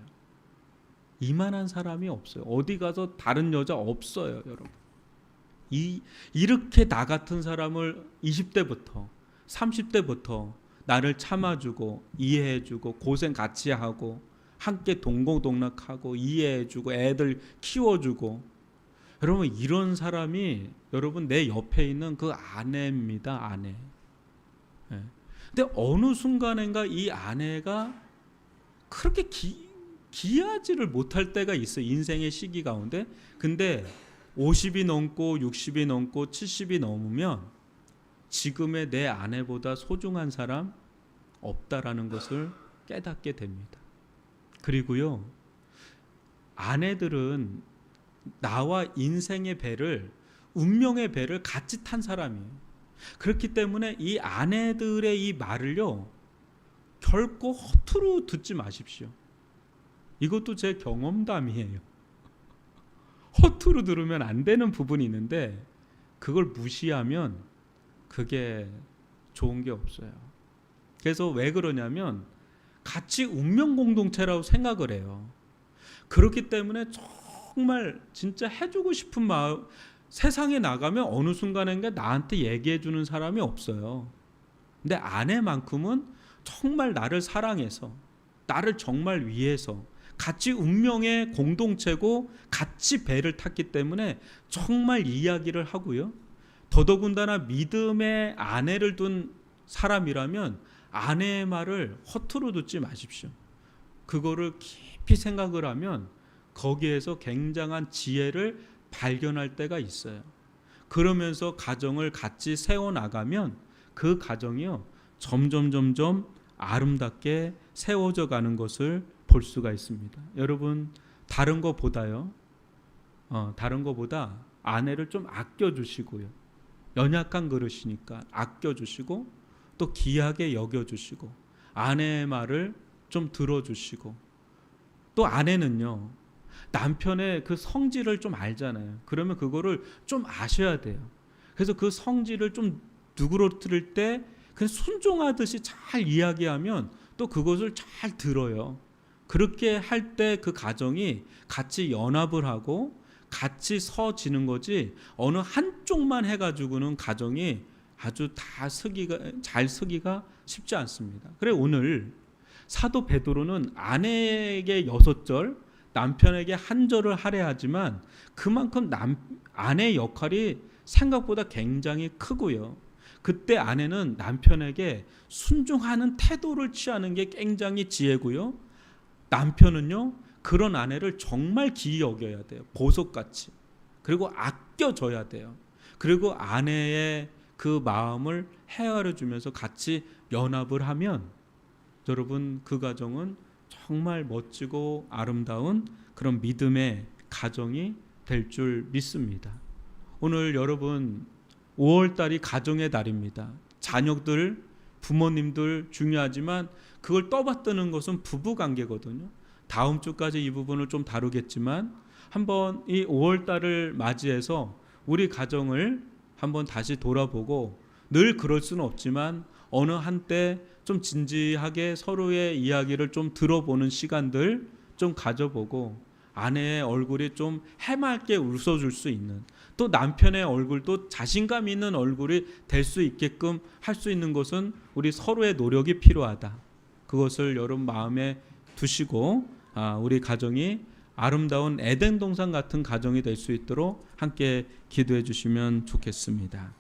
이만한 사람이 없어요. 어디 가서 다른 여자 없어요, 여러분. 이렇게 나 같은 사람을 20대부터 30대부터 나를 참아주고 이해해주고 고생 같이 하고 함께 동고동락하고 이해해주고 애들 키워주고, 여러분 이런 사람이 여러분 내 옆에 있는 그 아내입니다. 아내. 근데 어느 순간인가 이 아내가 그렇게 귀하지를 못할 때가 있어요. 인생의 시기 가운데. 근데 50이 넘고 60이 넘고 70이 넘으면 지금의 내 아내보다 소중한 사람 없다라는 것을 깨닫게 됩니다. 그리고요, 아내들은 나와 인생의 배를, 운명의 배를 같이 탄 사람이에요. 그렇기 때문에 이 아내들의 이 말을요, 결코 허투루 듣지 마십시오. 이것도 제 경험담이에요. 허투루 들으면 안 되는 부분이 있는데 그걸 무시하면 그게 좋은 게 없어요. 그래서 왜 그러냐면 같이 운명 공동체라고 생각을 해요. 그렇기 때문에 정말 진짜 해주고 싶은 마음, 세상에 나가면 어느 순간인가 나한테 얘기해 주는 사람이 없어요. 근데 아내만큼은 정말 나를 사랑해서, 나를 정말 위해서, 같이 운명의 공동체고 같이 배를 탔기 때문에 정말 이야기를 하고요. 더더군다나 믿음의 아내를 둔 사람이라면 아내의 말을 허투루 듣지 마십시오. 그거를 깊이 생각을 하면 거기에서 굉장한 지혜를 발견할 때가 있어요. 그러면서 가정을 같이 세워나가면 그 가정이요, 점점 아름답게 세워져 가는 것을 볼 수가 있습니다. 여러분 다른 것보다 아내를 좀 아껴주시고요. 연약한 그릇이니까 아껴주시고 또 귀하게 여겨주시고 아내의 말을 좀 들어주시고, 또 아내는요 남편의 그 성질을 좀 알잖아요. 그러면 그거를 좀 아셔야 돼요. 그래서 그 성질을 좀 누그러뜨릴 때 그냥 순종하듯이 잘 이야기하면 또 그것을 잘 들어요. 그렇게 할 때 그 가정이 같이 연합을 하고 같이 서지는 거지, 어느 한쪽만 해가지고는 가정이 아주 잘 서기가 쉽지 않습니다. 그래 오늘 사도 베드로는 아내에게 6절, 남편에게 한절을 하려 하지만 그만큼 아내의 역할이 생각보다 굉장히 크고요. 그때 아내는 남편에게 순종하는 태도를 취하는 게 굉장히 지혜고요. 남편은요, 그런 아내를 정말 기이 여겨야 돼요. 보석같이. 그리고 아껴줘야 돼요. 그리고 아내의 그 마음을 헤아려 주면서 같이 연합을 하면 여러분, 그 가정은 정말 멋지고 아름다운 그런 믿음의 가정이 될 줄 믿습니다. 오늘 여러분 5월달이 가정의 달입니다. 자녀들, 부모님들 중요하지만 그걸 떠받드는 것은 부부관계거든요. 다음 주까지 이 부분을 좀 다루겠지만 한번 이 5월달을 맞이해서 우리 가정을 한번 다시 돌아보고, 늘 그럴 수는 없지만 어느 한때 좀 진지하게 서로의 이야기를 좀 들어보는 시간들 좀 가져보고, 아내의 얼굴이 좀 해맑게 웃어줄 수 있는, 또 남편의 얼굴도 자신감 있는 얼굴이 될 수 있게끔 할 수 있는 것은 우리 서로의 노력이 필요하다. 그것을 여러분 마음에 두시고 우리 가정이 아름다운 에덴 동산 같은 가정이 될 수 있도록 함께 기도해 주시면 좋겠습니다.